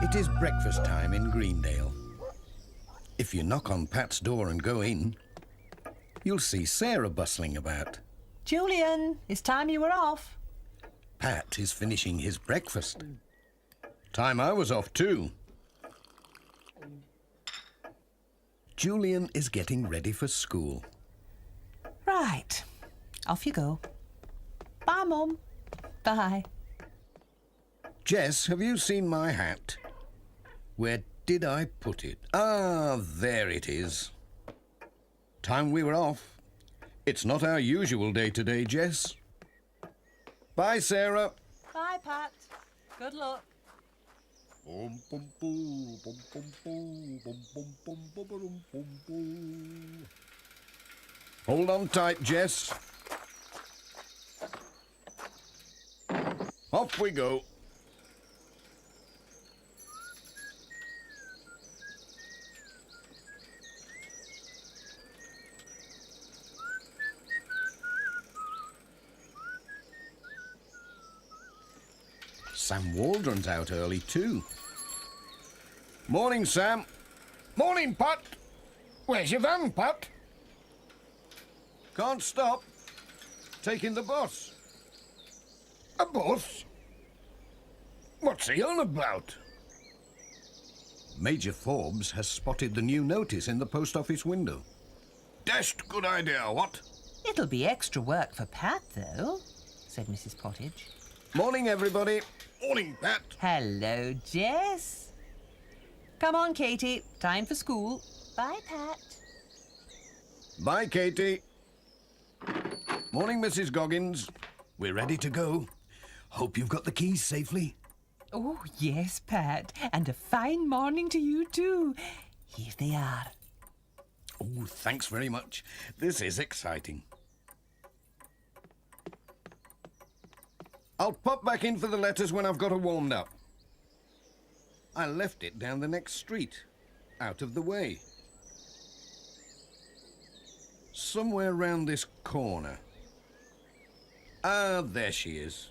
It is breakfast time in Greendale. If you knock on Pat's door and go in, you'll see Sarah bustling about. Julian, it's time you were off. Pat is finishing his breakfast. Time I was off too. Julian is getting ready for school. Right, off you go. Bye, Mum. Bye. Jess, have you seen my hat? Where did I put it? Ah, there it is. Time we were off. It's not our usual day today, Jess. Bye, Sarah. Bye, Pat. Good luck. Hold on tight, Jess. Off we go. Sam Waldron's out early too. Morning, Sam. Morning, Pat. Where's your van, Pat? Can't stop. Taking the bus. A bus? What's he on about? Major Forbes has spotted the new notice in the post office window. Dashed good idea, what? It'll be extra work for Pat, though, said Mrs. Pottage. Morning, everybody. Morning, Pat. Hello, Jess. Come on, Katie. Time for school. Bye, Pat. Bye, Katie. Morning, Mrs. Goggins. We're ready to go. Hope you've got the keys safely. Oh, yes, Pat. And a fine morning to you, too. Here they are. Oh, thanks very much. This is exciting. I'll pop back in for the letters when I've got her warmed up. I left it down the next street, out of the way. Somewhere round this corner. Ah, there she is.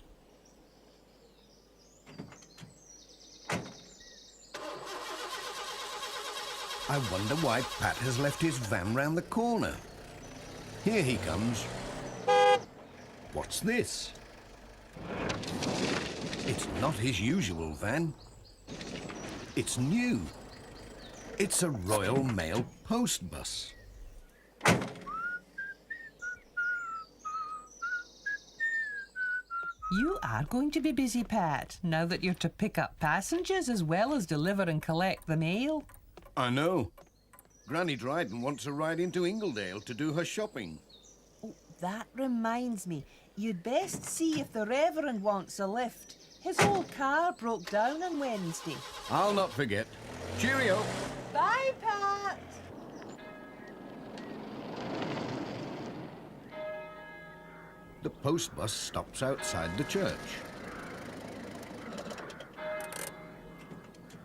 I wonder why Pat has left his van round the corner. Here he comes. What's this? It's not his usual van. It's new. It's a Royal Mail post bus. You are going to be busy, Pat, now that you're to pick up passengers as well as deliver and collect the mail. I know. Granny Dryden wants a ride into Ingledale to do her shopping. Oh, that reminds me. You'd best see if the Reverend wants a lift. His old car broke down on Wednesday. I'll not forget. Cheerio. Bye, Pat. The post bus stops outside the church.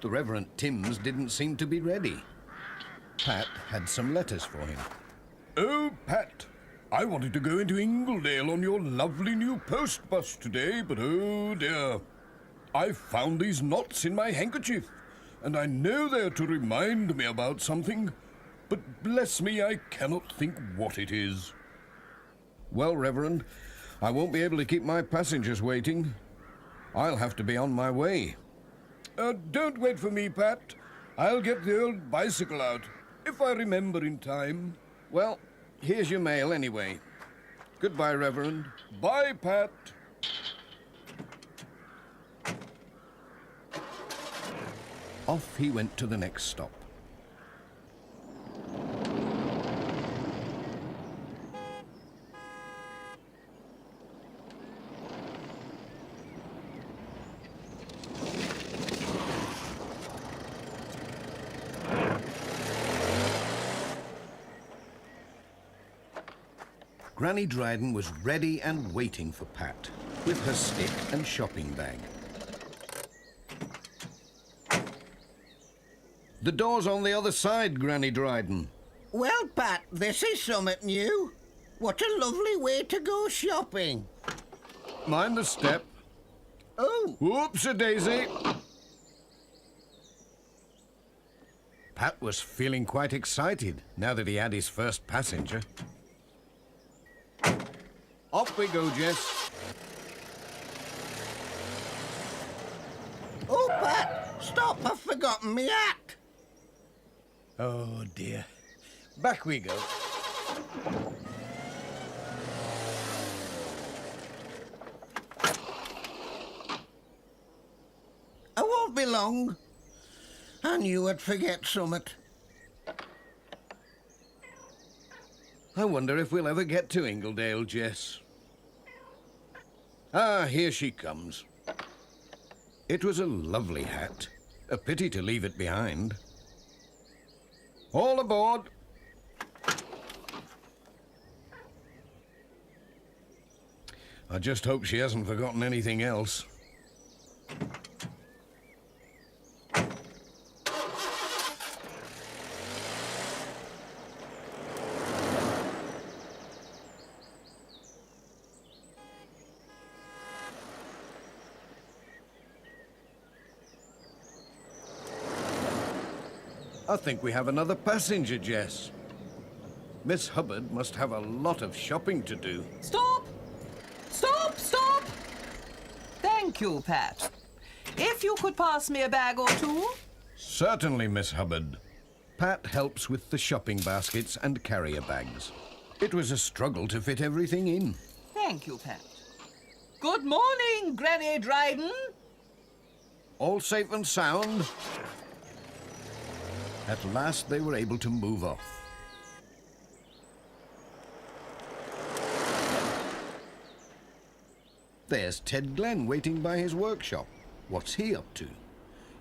The Reverend Timms didn't seem to be ready. Pat had some letters for him. Oh, Pat. I wanted to go into Ingledale on your lovely new post bus today, but oh dear. I found these knots in my handkerchief, and I know they're to remind me about something, but bless me, I cannot think what it is. Well, Reverend, I won't be able to keep my passengers waiting. I'll have to be on my way. Don't wait for me, Pat. I'll get the old bicycle out, if I remember in time. Well, here's your mail anyway. Goodbye, Reverend. Bye, Pat. Off he went to the next stop. Granny Dryden was ready and waiting for Pat, with her stick and shopping bag. The door's on the other side, Granny Dryden. Well, Pat, this is something new. What a lovely way to go shopping. Mind the step. Oh, Whoops-a-daisy. Pat was feeling quite excited now that he had his first passenger. Off we go, Jess. Oh, Pat, stop, I've forgotten me hat. Oh, dear. Back we go. I won't be long. I knew I'd forget summat. I wonder if we'll ever get to Ingledale, Jess. Ah, here she comes. It was a lovely hat. A pity to leave it behind. All aboard. I just hope she hasn't forgotten anything else. I think we have another passenger, Jess. Miss Hubbard must have a lot of shopping to do. Stop! Stop! Stop! Thank you, Pat. If you could pass me a bag or two. Certainly, Miss Hubbard. Pat helps with the shopping baskets and carrier bags. It was a struggle to fit everything in. Thank you, Pat. Good morning, Granny Dryden. All safe and sound. At last they were able to move off. There's Ted Glenn waiting by his workshop. What's he up to?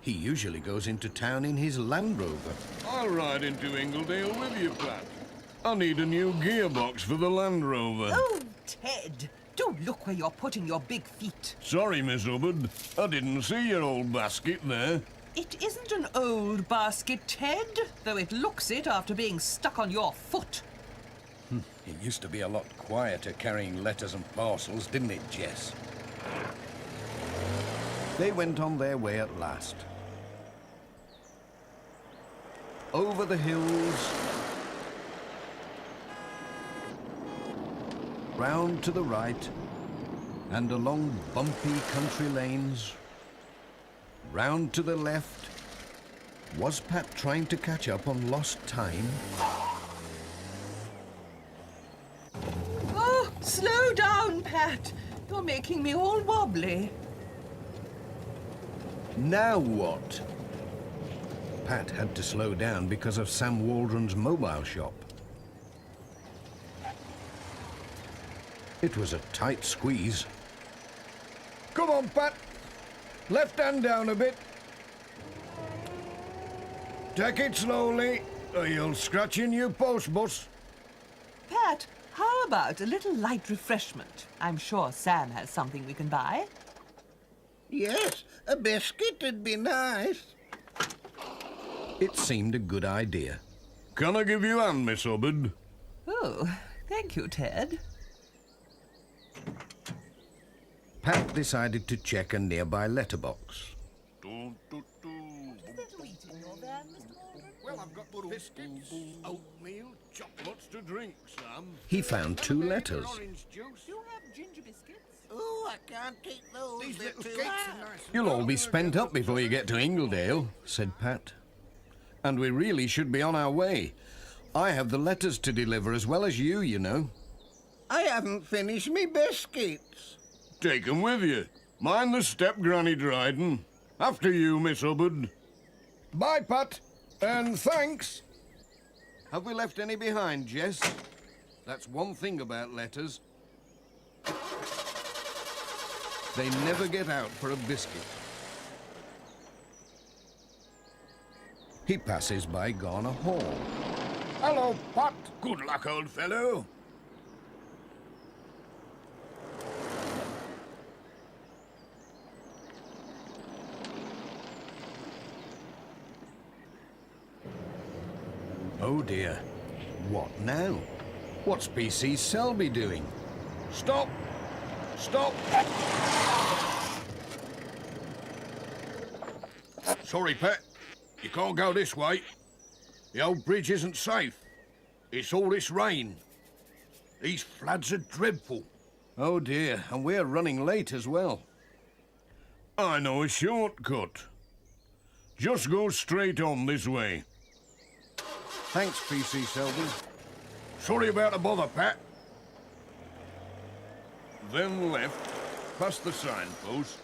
He usually goes into town in his Land Rover. I'll ride into Ingledale with you, Pat. I need a new gearbox for the Land Rover. Oh, Ted, do look where you're putting your big feet. Sorry, Miss Hubbard. I didn't see your old basket there. It isn't an old basket, Ted, though it looks it after being stuck on your foot. It used to be a lot quieter carrying letters and parcels, didn't it, Jess? They went on their way at last. Over the hills, round to the right, and along bumpy country lanes, round to the left. Was Pat trying to catch up on lost time? Oh, slow down, Pat. You're making me all wobbly. Now what? Pat had to slow down because of Sam Waldron's mobile shop. It was a tight squeeze. Come on, Pat. Left hand down a bit. Take it slowly, or you'll scratch your new post bus. Pat, how about a little light refreshment? I'm sure Sam has something we can buy. Yes, a biscuit'd be nice. It seemed a good idea. Can I give you a hand, Miss Hubbard? Oh, thank you, Ted. Pat decided to check a nearby letterbox. Well, I've got biscuits, oatmeal, chocolates to drink, Sam. He found 2 letters. Orange juice. Do you have ginger biscuits? Oh, I can't take those. These They're little too cakes hard. are nice. You'll all be spent up before you get to Ingledale, said Pat. And we really should be on our way. I have the letters to deliver as well as you know. I haven't finished me biscuits. Take 'em with you. Mind the step, Granny Dryden. After you, Miss Hubbard. Bye, Pat. And thanks. Have we left any behind, Jess? That's one thing about letters. They never get out for a biscuit. He passes by Garner Hall. Hello, Pat. Good luck, old fellow. Oh dear. What now? What's PC Selby doing? Stop. Stop. Sorry, Pat. You can't go this way. The old bridge isn't safe. It's all this rain. These floods are dreadful. Oh dear, and we're running late as well. I know a shortcut. Just go straight on this way. Thanks, PC Selby. Sorry about the bother, Pat. Then left, past the signpost.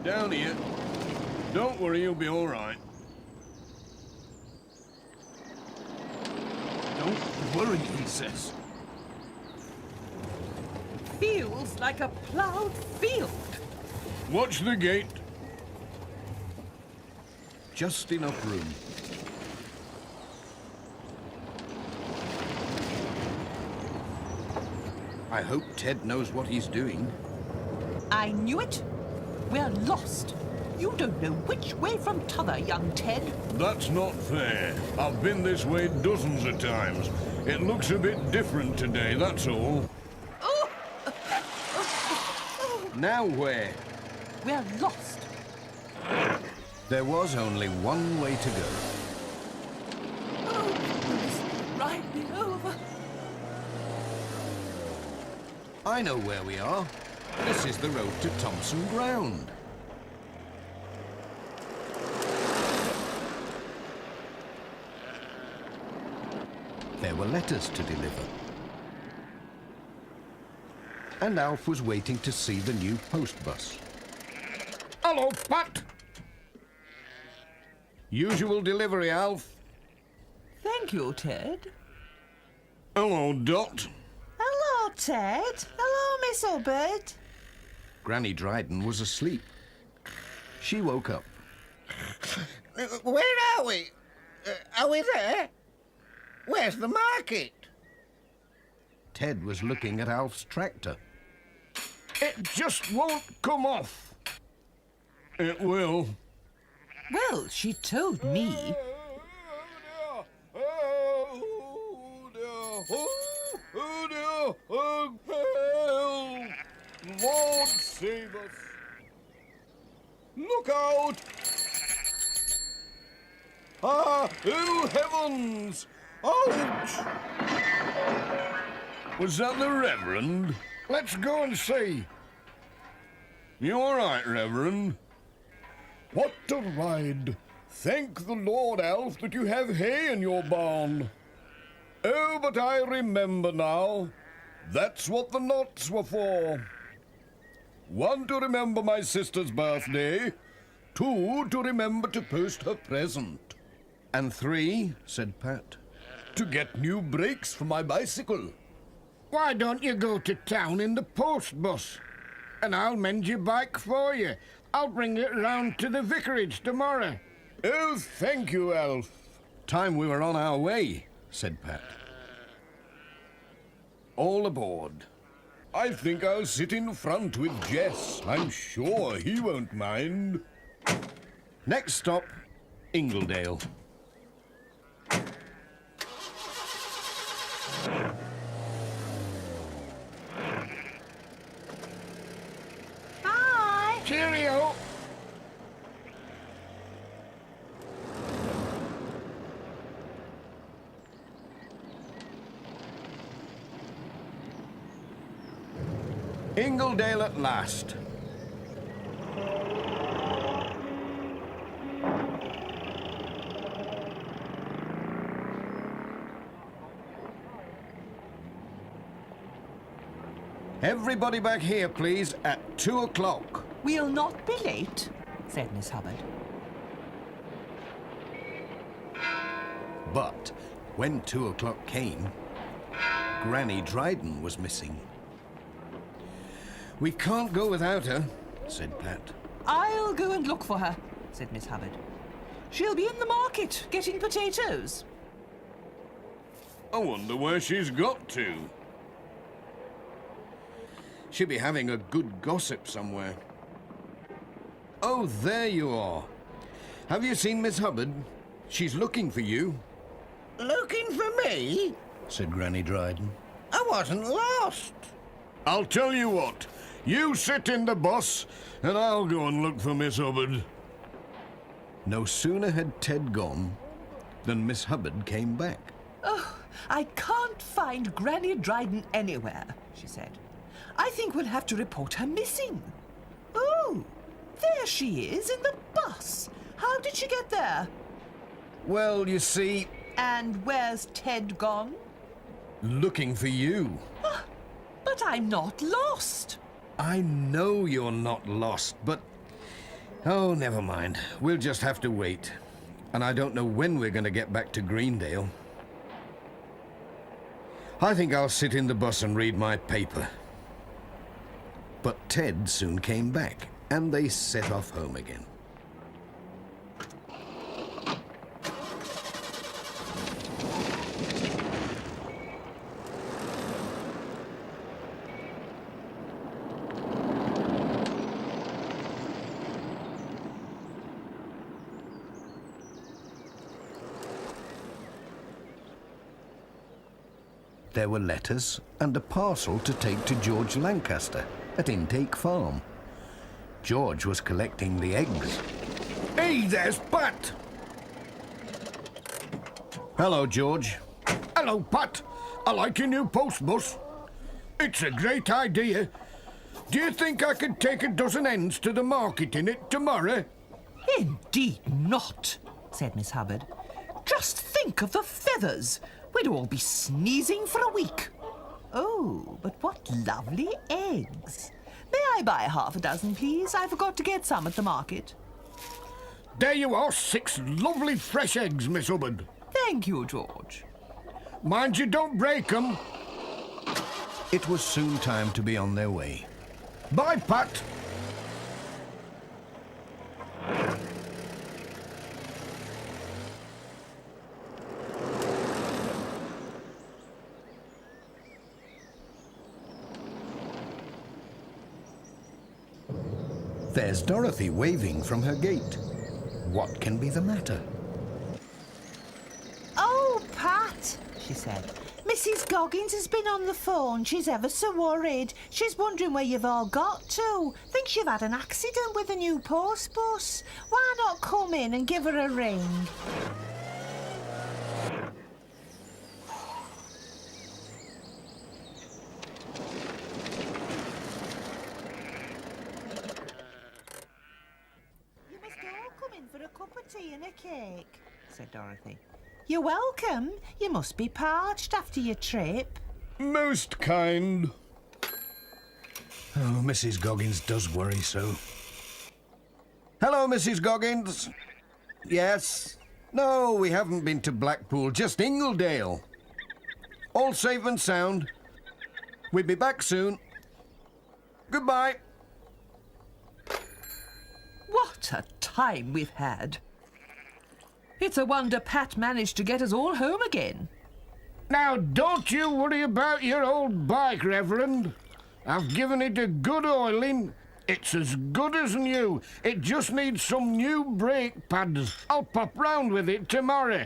Down here. Don't worry, you'll be all right. Don't worry, he says. Feels like a ploughed field. Watch the gate. Just enough room. I hope Ted knows what he's doing. I knew it. We're lost. You don't know which way from t'other, young Ted. That's not fair. I've been this way dozens of times. It looks a bit different today, that's all. Now where? We're lost. There was only one way to go. Oh, please, ride me over. I know where we are. This is the road to Thompson Ground. There were letters to deliver. And Alf was waiting to see the new post bus. Hello, Pat. Usual delivery, Alf. Thank you, Ted. Hello, Dot. Hello, Ted. Hello, Miss Hubbard. Granny Dryden was asleep. She woke up. Where are we? Are we there? Where's the market? Ted was looking at Alf's tractor. It just won't come off. It will. Well, she told me. Lord save us. Look out! Ah, ill heavens! Ouch! Was that the Reverend? Let's go and see. You all right, Reverend? What a ride! Thank the Lord, Alf, that you have hay in your barn. Oh, but I remember now. That's what the knots were for. 1, to remember my sister's birthday. 2, to remember to post her present. And 3, said Pat. To get new brakes for my bicycle. Why don't you go to town in the post bus? And I'll mend your bike for you. I'll bring it round to the vicarage tomorrow. Oh, thank you, Alf. Time we were on our way, said Pat. All aboard. I think I'll sit in front with Jess. I'm sure he won't mind. Next stop, Ingledale. Hi. Cheerio. Ingledale at last. Everybody back here, please, at 2 o'clock. We'll not be late, said Miss Hubbard. But when 2 o'clock came, Granny Dryden was missing. We can't go without her, said Pat. I'll go and look for her, said Miss Hubbard. She'll be in the market getting potatoes. I wonder where she's got to. She'll be having a good gossip somewhere. Oh, there you are. Have you seen Miss Hubbard? She's looking for you, Looking for me? said Granny Dryden. I wasn't lost. I'll tell you what. You sit in the bus, and I'll go and look for Miss Hubbard. No sooner had Ted gone than Miss Hubbard came back. Oh, I can't find Granny Dryden anywhere, she said. I think we'll have to report her missing. Oh, there she is in the bus. How did she get there? Well, you see, And where's Ted gone? looking for you. But I'm not lost. I know you're not lost, but... Oh, never mind. We'll just have to wait. And I don't know when we're going to get back to Greendale. I think I'll sit in the bus and read my paper. But Ted soon came back, and they set off home again. There were letters and a parcel to take to George Lancaster at Intake Farm. George was collecting the eggs. Hey, there's Pat. Hello, George. Hello, Pat. I like your new post bus. It's a great idea. Do you think I could take a dozen hens to the market in it tomorrow? Indeed not, said Miss Hubbard. Just think of the feathers. We'd all be sneezing for a week. Oh, but what lovely eggs. May I buy half a dozen, please? I forgot to get some at the market. There you are, 6 lovely fresh eggs, Miss Hubbard. Thank you, George. Mind you don't break them. It was soon time to be on their way. Bye, Pat. There's Dorothy waving from her gate. What can be the matter? Oh, Pat, she said. Mrs. Goggins has been on the phone. She's ever so worried. She's wondering where you've all got to. Thinks you've had an accident with the new post bus. Why not come in and give her a ring? You must all come in for a cup of tea and a cake, said Dorothy. You're welcome. You must be parched after your trip. Most kind. Oh, Mrs. Goggins does worry so. Hello, Mrs. Goggins. Yes. No, we haven't been to Blackpool, just Ingledale. All safe and sound. We'll be back soon. Goodbye. What a time we've had. It's a wonder Pat managed to get us all home again. Now, don't you worry about your old bike, Reverend. I've given it a good oiling. It's as good as new. It just needs some new brake pads. I'll pop round with it tomorrow.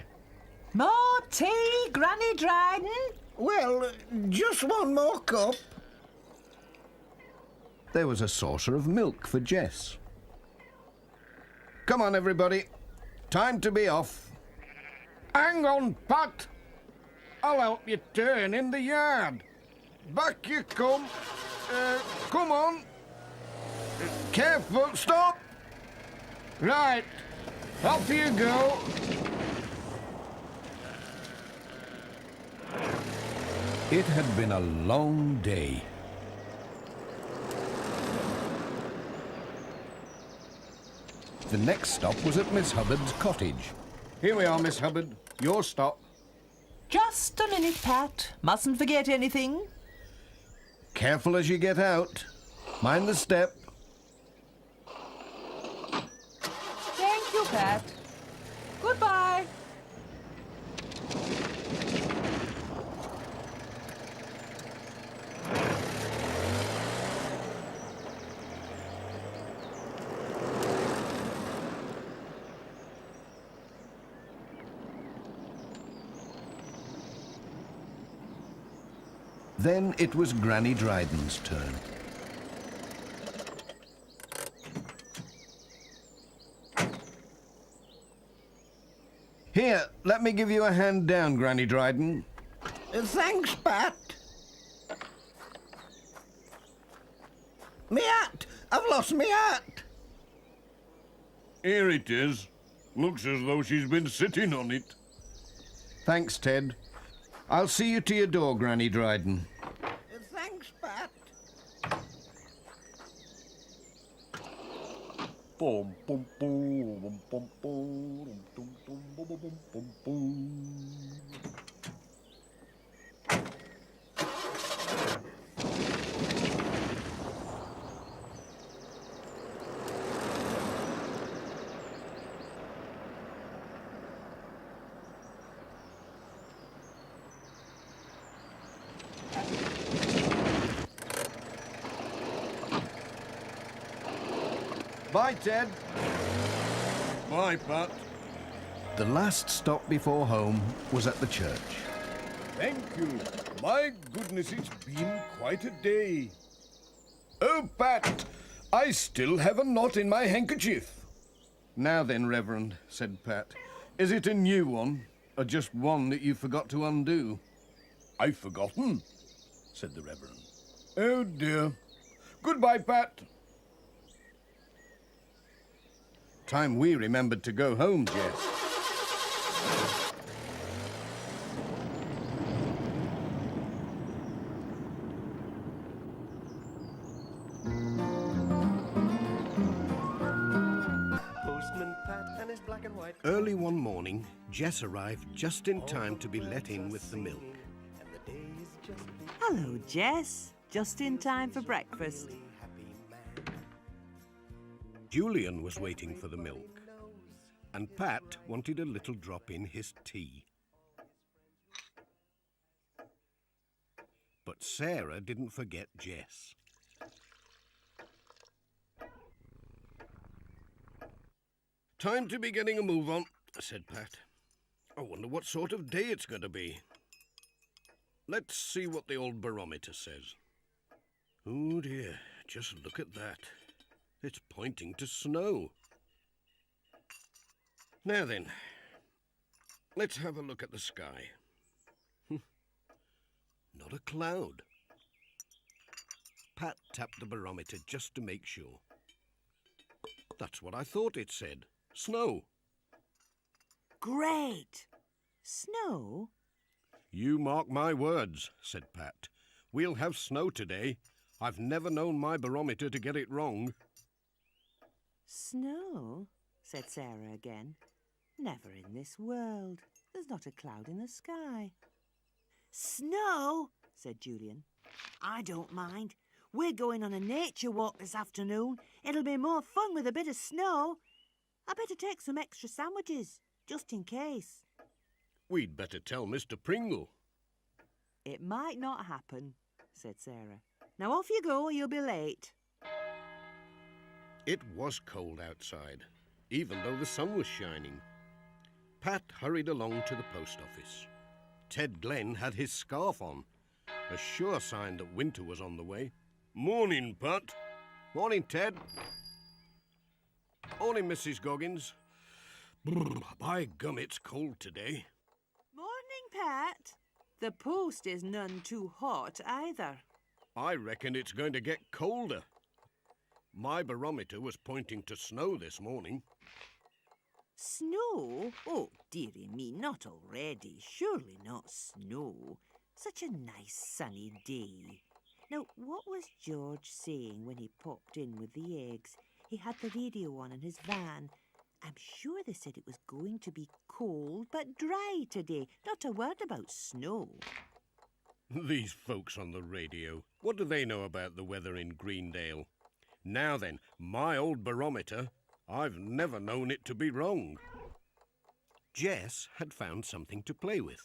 More tea, Granny Dryden? Well, just one more cup. There was a saucer of milk for Jess. Come on, everybody. Time to be off. Hang on, Pat. I'll help you turn in the yard. Back you come. Come on. Careful. Stop. Right. Off you go. It had been a long day. The next stop was at Miss Hubbard's cottage. Here we are, Miss Hubbard. Your stop. Just a minute, Pat. Mustn't forget anything. Careful as you get out. Mind the step. Thank you, Pat. Goodbye. Then it was Granny Dryden's turn. Here, let me give you a hand down, Granny Dryden. Thanks, Pat. Me hat! I've lost me hat! Here it is. Looks as though she's been sitting on it. Thanks, Ted. I'll see you to your door, Granny Dryden. Thanks, Pat. Bum, bum, bum, bum, bum, dum, dum, bum, bum, bum, bum. Bye, Ted. Bye, Pat. The last stop before home was at the church. Thank you. My goodness, it's been quite a day. Oh, Pat, I still have a knot in my handkerchief. Now then, Reverend, said Pat, is it a new one, or just one that you forgot to undo? I've forgotten, said the Reverend. Oh, dear. Goodbye, Pat. Time we remembered to go home, Jess. Postman Pat and his black and white. Early one morning, Jess arrived just in time to be let in with the milk. And the day is just Hello, Jess. Just in time for breakfast. happy man. Julian was waiting for the milk, and Pat wanted a little drop in his tea. But Sarah didn't forget Jess. Time to be getting a move on, said Pat. I wonder what sort of day it's going to be. Let's see what the old barometer says. Oh dear, just look at that. It's pointing to snow. Now then, let's have a look at the sky. Not a cloud. Pat tapped the barometer just to make sure. That's what I thought it said. Snow. Great! Snow? You mark my words, said Pat. We'll have snow today. I've never known my barometer to get it wrong. Snow? Said Sarah again. Never in this world. There's not a cloud in the sky. Snow? Said Julian. I don't mind. We're going on a nature walk this afternoon. It'll be more fun with a bit of snow. I better take some extra sandwiches, just in case. We'd better tell Mr. Pringle. It might not happen, said Sarah. Now off you go, or you'll be late. It was cold outside, even though the sun was shining. Pat hurried along to the post office. Ted Glenn had his scarf on, a sure sign that winter was on the way. Morning, Pat. Morning, Ted. Morning, Mrs. Goggins. Brr, by gum, it's cold today. Morning, Pat. The post is none too hot either. I reckon it's going to get colder. My barometer was pointing to snow this morning. Snow? Oh, dearie me, not already. Surely not snow. Such a nice sunny day. Now, what was George saying when he popped in with the eggs? He had the radio on in his van. I'm sure they said it was going to be cold but dry today. Not a word about snow. These folks on the radio, what do they know about the weather in Greendale? Now then, my old barometer, I've never known it to be wrong. Jess had found something to play with.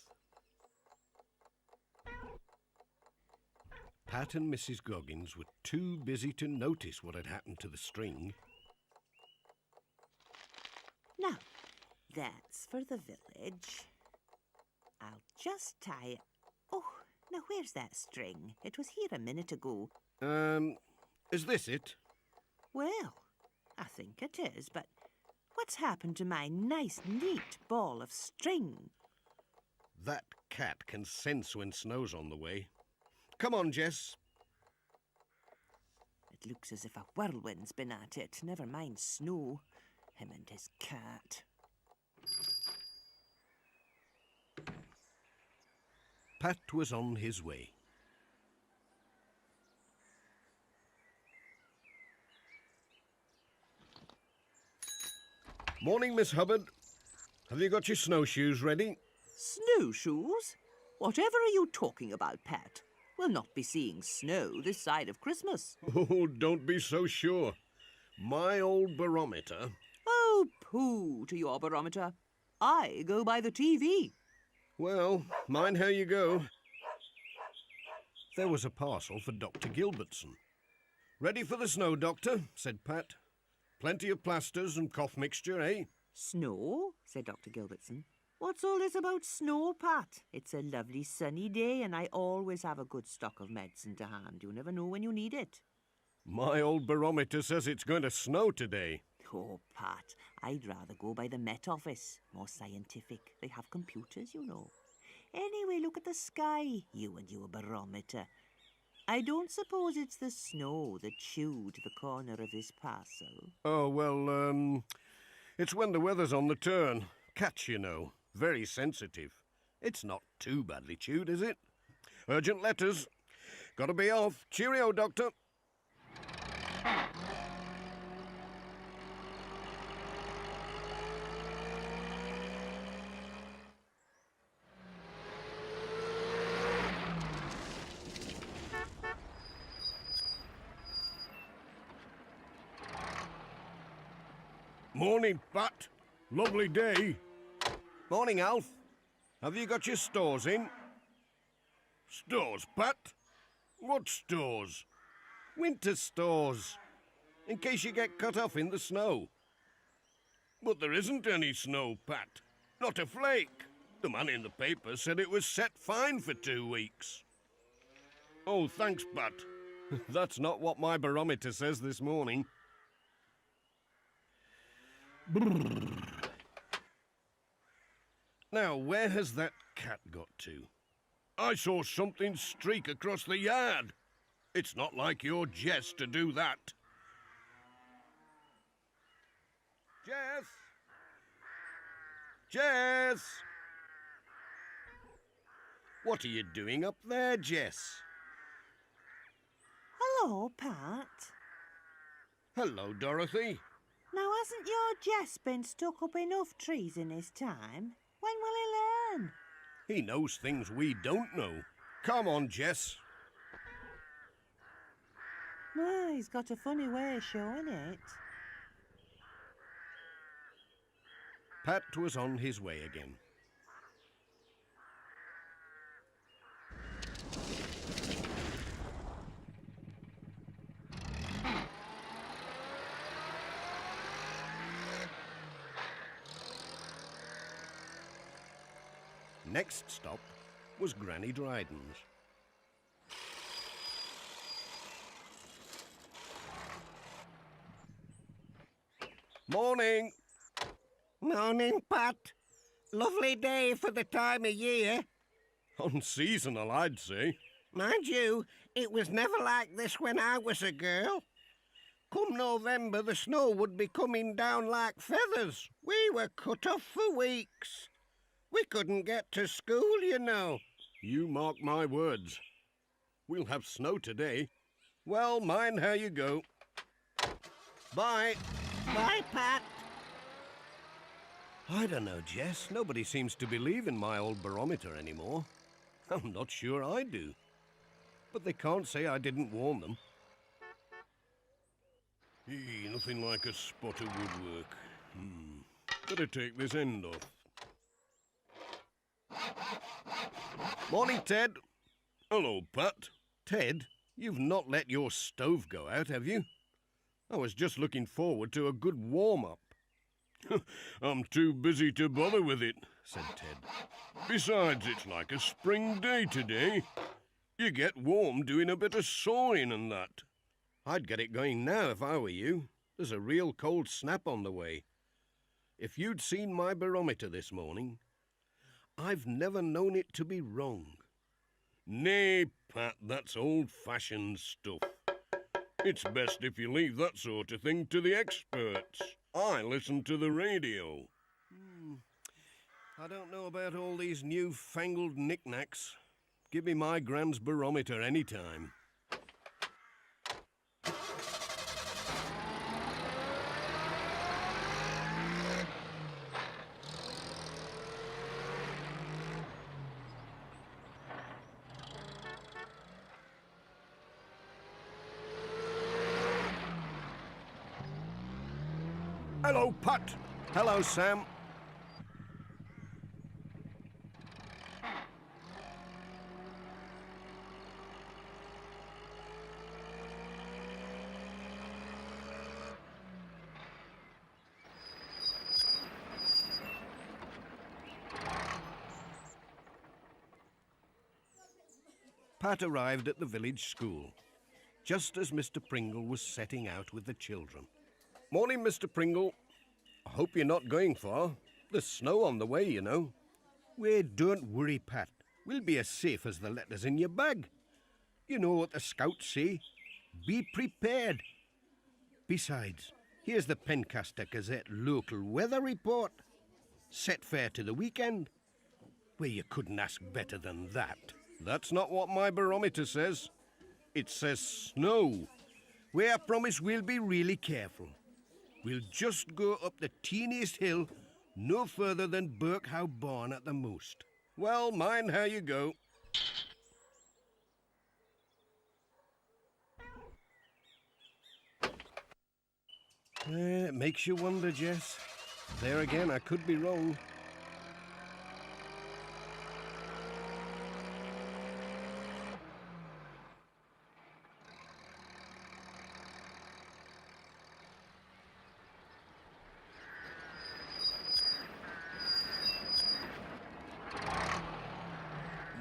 Pat and Mrs. Goggins were too busy to notice what had happened to the string. Now, that's for the village. I'll just tie it. Oh, now where's that string? It was here a minute ago. Is this it? Well, I think it is, but What's happened to my nice, neat ball of string? That cat can sense when snow's on the way. Come on, Jess. It looks as if a whirlwind's been at it. Never mind snow. Him and his cat. Pat was on his way. Morning, Miss Hubbard. Have you got your snowshoes ready? Snowshoes? Whatever are you talking about, Pat? We'll not be seeing snow this side of Christmas. Oh, don't be so sure. My old barometer... Oh, pooh to your barometer. I go by the TV. Well, mind how you go. There was a parcel for Dr. Gilbertson. Ready for the snow, Doctor, said Pat. Plenty of plasters and cough mixture, eh? Snow? Said Dr. Gilbertson. What's all this about snow, Pat? It's a lovely sunny day and I always have a good stock of medicine to hand. You never know when you need it. My old barometer says it's going to snow today. Oh, Pat, I'd rather go by the Met Office. More scientific. They have computers, you know. Anyway, look at the sky, you and your barometer. I don't suppose it's the snow that chewed the corner of this parcel. Oh, well, it's when the weather's on the turn. Cats, you know, very sensitive. It's not too badly chewed, is it? Urgent letters. Gotta be off. Cheerio, Doctor. Morning, Pat. Lovely day. Morning, Alf. Have you got your stores in? Stores, Pat? What stores? Winter stores. In case you get cut off in the snow. But there isn't any snow, Pat. Not a flake. The man in the paper said it was set fine for 2 weeks. Oh, thanks, Pat. That's not what my barometer says this morning. Now, where has that cat got to? I saw something streak across the yard. It's not like your Jess to do that. Jess! Jess! What are you doing up there, Jess? Hello, Pat. Hello, Dorothy. Now, hasn't your Jess been stuck up enough trees in his time? When will he learn? He knows things we don't know. Come on, Jess. Well, he's got a funny way of showing it. Pat was on his way again. Next stop was Granny Dryden's. Morning. Morning, Pat. Lovely day for the time of year. Unseasonal, I'd say. Mind you, it was never like this when I was a girl. Come November, the snow would be coming down like feathers. We were cut off for weeks. We couldn't get to school, you know. You mark my words. We'll have snow today. Well, mind how you go. Bye. Bye, Pat. I don't know, Jess. Nobody seems to believe in my old barometer anymore. I'm not sure I do. But they can't say I didn't warn them. Nothing like a spot of woodwork. Better take this end off. Morning, Ted. Hello, Pat. Ted, you've not let your stove go out, have you? I was just looking forward to a good warm-up. I'm too busy to bother with it, said Ted. Besides, it's like a spring day today. You get warm doing a bit of sawing and that. I'd get it going now if I were you. There's a real cold snap on the way. if you'd seen my barometer this morning, I've never known it to be wrong. Nay, Pat, that's old-fashioned stuff. It's best if you leave that sort of thing to the experts. I listen to the radio. I don't know about all these new-fangled knickknacks. Give me my Grand's barometer any time. Hello, Pat. Hello, Sam. Pat arrived at the village school, just as Mr. Pringle was setting out with the children. Morning, Mr. Pringle. I hope you're not going far. There's snow on the way, you know. Well, don't worry, Pat. We'll be as safe as the letters in your bag. You know what the scouts say. Be prepared. Besides, here's the Pencaster Gazette local weather report. Set fair to the weekend. Well, you couldn't ask better than that. That's not what my barometer says. It says snow. Well, I promise we'll be really careful. We'll just go up the teeniest hill, no further than Birkhow Barn at the most. Well, mind how you go. It makes you wonder, Jess. There again, I could be wrong.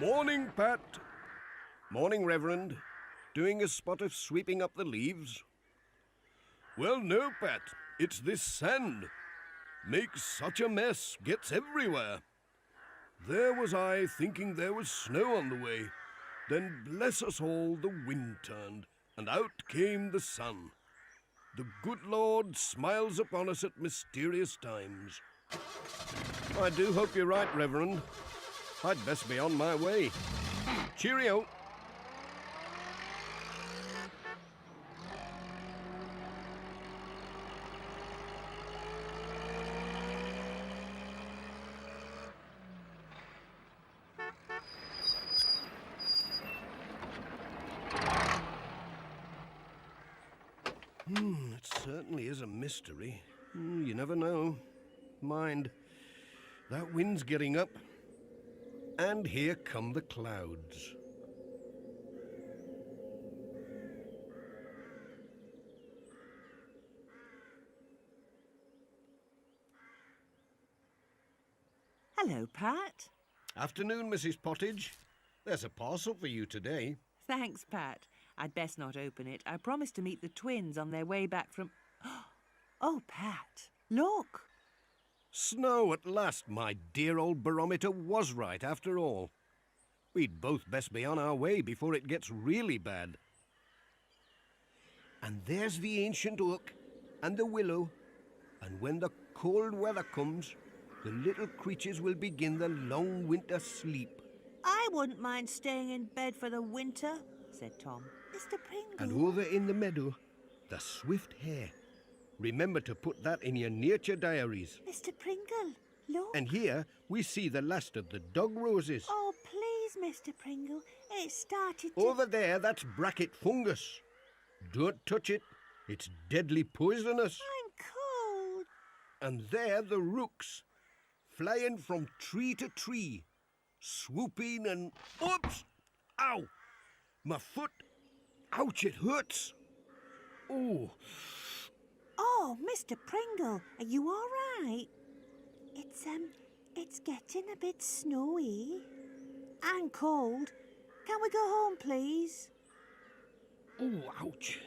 Morning, Pat. Morning, Reverend. Doing a spot of sweeping up the leaves? Well, no, Pat. It's this sand. Makes such a mess. Gets everywhere. There was I thinking there was snow on the way. Then, bless us all, the wind turned, and out came the sun. The good Lord smiles upon us at mysterious times. I do hope you're right, Reverend. I'd best be on my way. Cheerio. It certainly is a mystery. You never know. Mind, that wind's getting up. And here come the clouds. Hello, Pat. Afternoon, Mrs. Pottage. There's a parcel for you today. Thanks, Pat. I'd best not open it. I promised to meet the twins on their way back from... Oh, Pat, look. Snow at last. My dear old barometer was right after all. We'd both best be on our way before it gets really bad. And there's the ancient oak and the willow. And when the cold weather comes, the little creatures will begin the long winter sleep. I wouldn't mind staying in bed for the winter, said Tom. Mr. Pringle. And over in the meadow, the swift hare. Remember to put that in your nature diaries. Mr. Pringle, look. And here we see the last of the dog roses. Oh, please, Mr. Pringle. It started to... Over there, that's bracket fungus. Don't touch it. It's deadly poisonous. I'm cold. And there the rooks, flying from tree to tree, swooping and... Oops! Ow! My foot! Ouch, it hurts! Oh... Oh, Mr. Pringle, are you all right? It's getting a bit snowy and cold. Can we go home, please? Oh, ouch.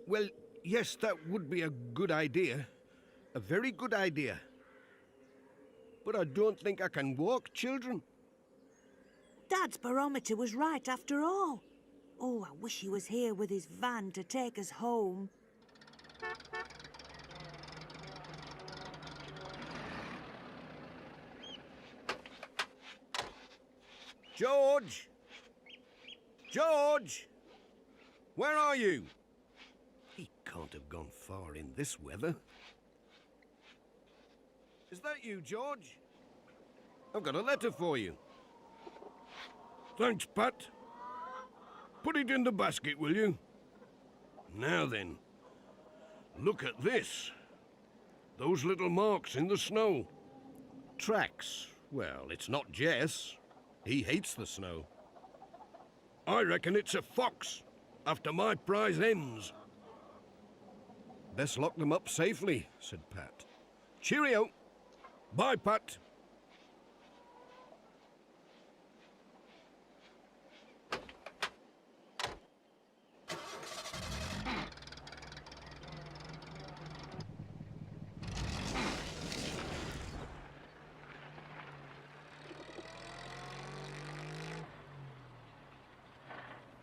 Well, yes, that would be a good idea. A very good idea. but I don't think I can walk, children. Dad's barometer was right after all. Oh, I wish he was here with his van to take us home. George! George! Where are you? He can't have gone far in this weather. Is that you, George? I've got a letter for you. Thanks, Pat. Put it in the basket, will you? Now then, look at this. Those little marks in the snow. Tracks. Well, it's not Jess. He hates the snow. I reckon it's a fox, after my prize ends. Best lock them up safely, said Pat. Cheerio. Bye, Pat.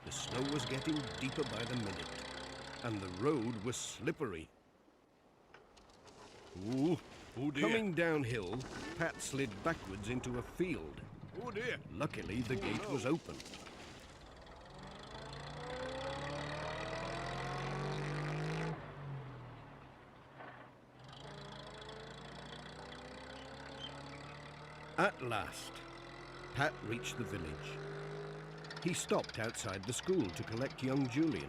The snow was getting deeper by the minute, and the road was slippery. Ooh, oh dear. Coming downhill, Pat slid backwards into a field. Oh dear. Luckily, the gate was open. At last, Pat reached the village. He stopped outside the school to collect young Julian.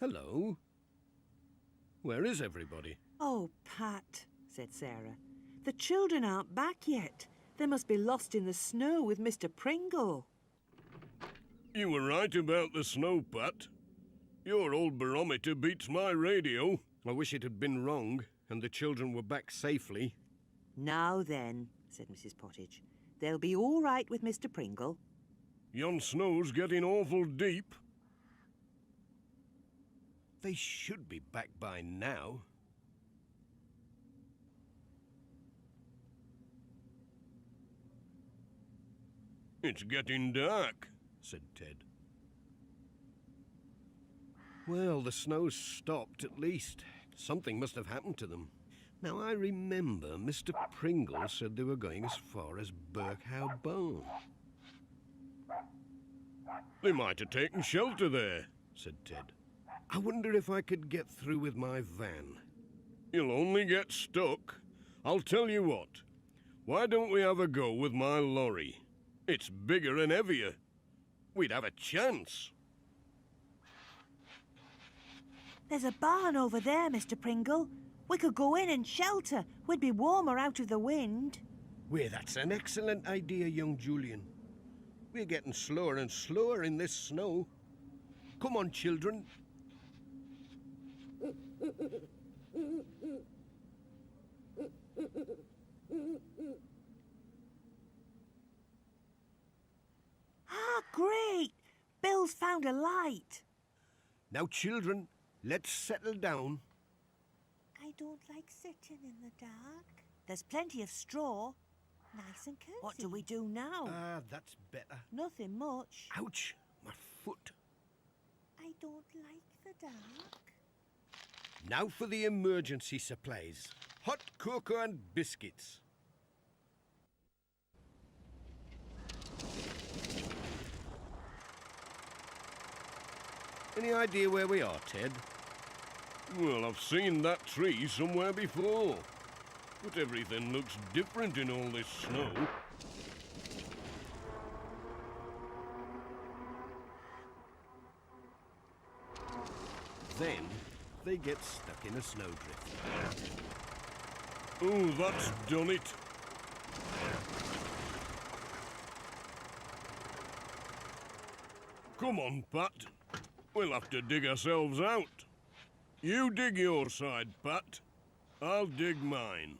Hello. Where is everybody? Oh, Pat, said Sarah. The children aren't back yet. They must be lost in the snow with Mr. Pringle. You were right about the snow, Pat. Your old barometer beats my radio. I wish it had been wrong and the children were back safely. Now then, said Mrs. Pottage, they'll be all right with Mr. Pringle. Yon snow's getting awful deep. They should be back by now. It's getting dark, said Ted. Well, the snow's stopped at least. Something must have happened to them. Now, I remember Mr. Pringle said they were going as far as Birkhow Barn. They might have taken shelter there, said Ted. I wonder if I could get through with my van. You'll only get stuck. I'll tell you what. Why don't we have a go with my lorry? It's bigger and heavier. We'd have a chance. There's a barn over there, Mr. Pringle. We could go in and shelter. We'd be warmer out of the wind. Well, that's an excellent idea, young Julian. We're getting slower and slower in this snow. Come on, children. Ah, great! Bill's found a light. Now, children, let's settle down. I don't like sitting in the dark. There's plenty of straw. Nice and cozy. What do we do now? That's better. Nothing much. Ouch, my foot. I don't like the dark. Now for the emergency supplies. Hot cocoa and biscuits. Any idea where we are, Ted? Well, I've seen that tree somewhere before. But everything looks different in all this snow. Then they get stuck in a snowdrift. Oh, that's done it. Come on, Pat. We'll have to dig ourselves out. You dig your side, Pat. I'll dig mine.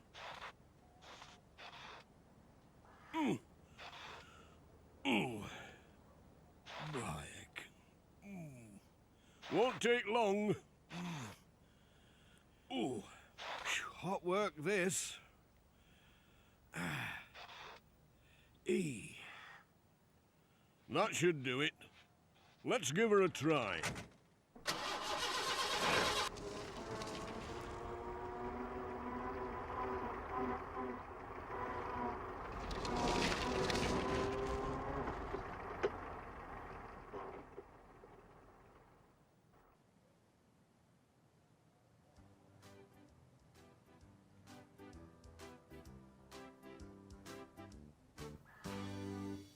Brick. Won't take long. Ooh, hot work this. That should do it. Let's give her a try.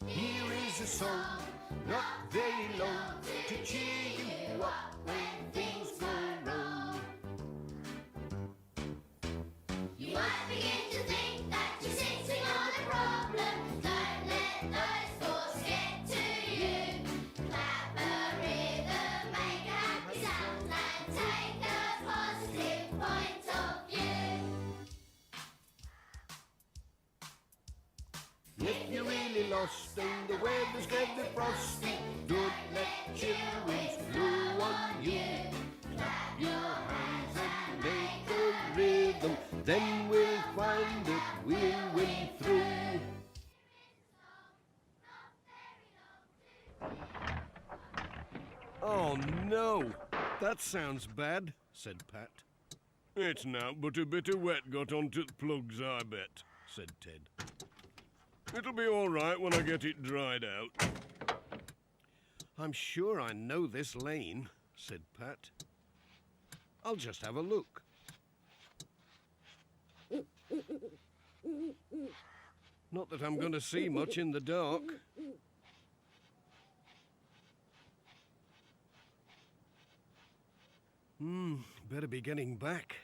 Here is a song, not very long, to cheer you up when things go wrong. You might begin to think that you're sitting on a problem. Don't let those thoughts get to you. Clap a rhythm, make a happy sound, and take a positive point of view. If you're really lost and the weather's getting frosty, don't let chillwinds blow on you. Clap your hands and make a rhythm, then we'll find that we'll win through. Oh no, that sounds bad, said Pat. It's not but a bit of wet got onto the plugs, I bet, said Ted. It'll be all right when I get it dried out. I'm sure I know this lane, said Pat. I'll just have a look. Not that I'm going to see much in the dark. Better be getting back.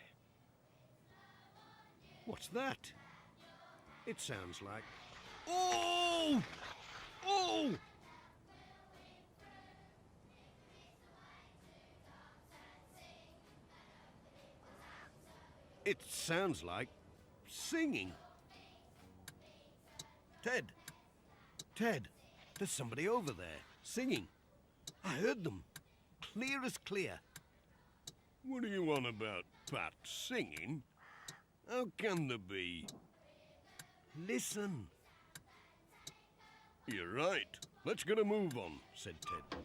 What's that? It sounds like... Oh! Oh! It sounds like singing. Ted! Ted! There's somebody over there, singing. I heard them, clear as clear. What are you on about, Pat? Singing? How can there be? Listen. You're right. Let's get a move on, said Ted.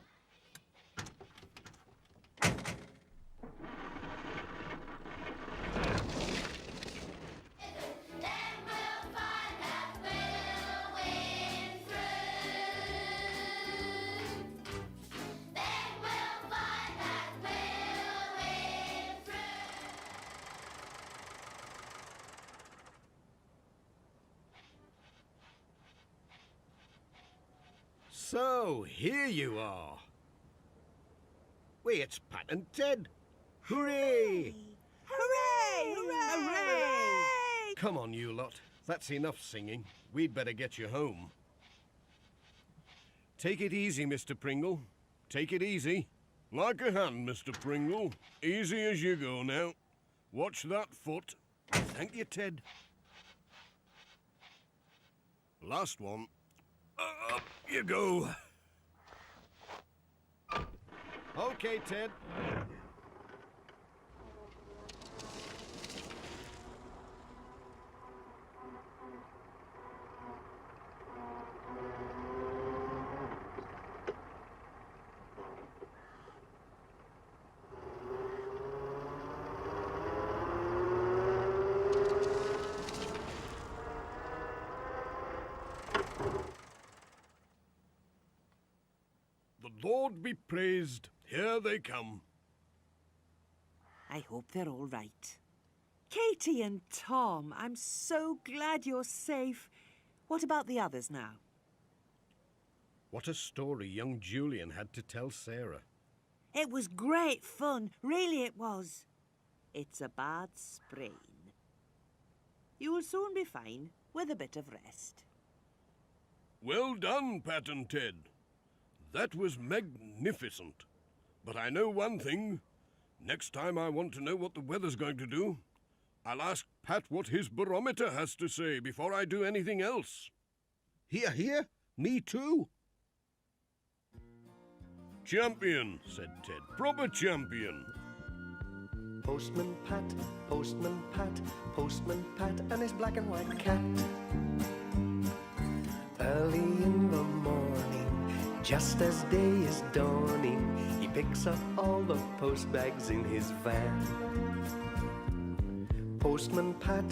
Then we'll find that we'll win through. Then we'll find that we'll win through. So, here you are. Why, it's Pat and Ted. Hooray! Hooray! Hooray! Come on, you lot. That's enough singing. We'd better get you home. Take it easy, Mr. Pringle. Take it easy. Like a hand, Mr. Pringle. Easy as you go now. Watch that foot. Thank you, Ted. Last one. Up you go. Okay, Ted. The Lord be praised. Here they come. I hope they're all right. Katie and Tom, I'm so glad you're safe. What about the others now? What a story young Julian had to tell Sarah. It was great fun, really it was. It's a bad sprain. You will soon be fine with a bit of rest. Well done, Pat and Ted. That was magnificent. But I know one thing. Next time I want to know what the weather's going to do, I'll ask Pat what his barometer has to say before I do anything else. Here, here. Me too. Champion, said Ted. Proper champion. Postman Pat, Postman Pat, Postman Pat, and his black and white cat. Early in the morning, just as day is dawning, he picks up all the post bags in his van. Postman Pat,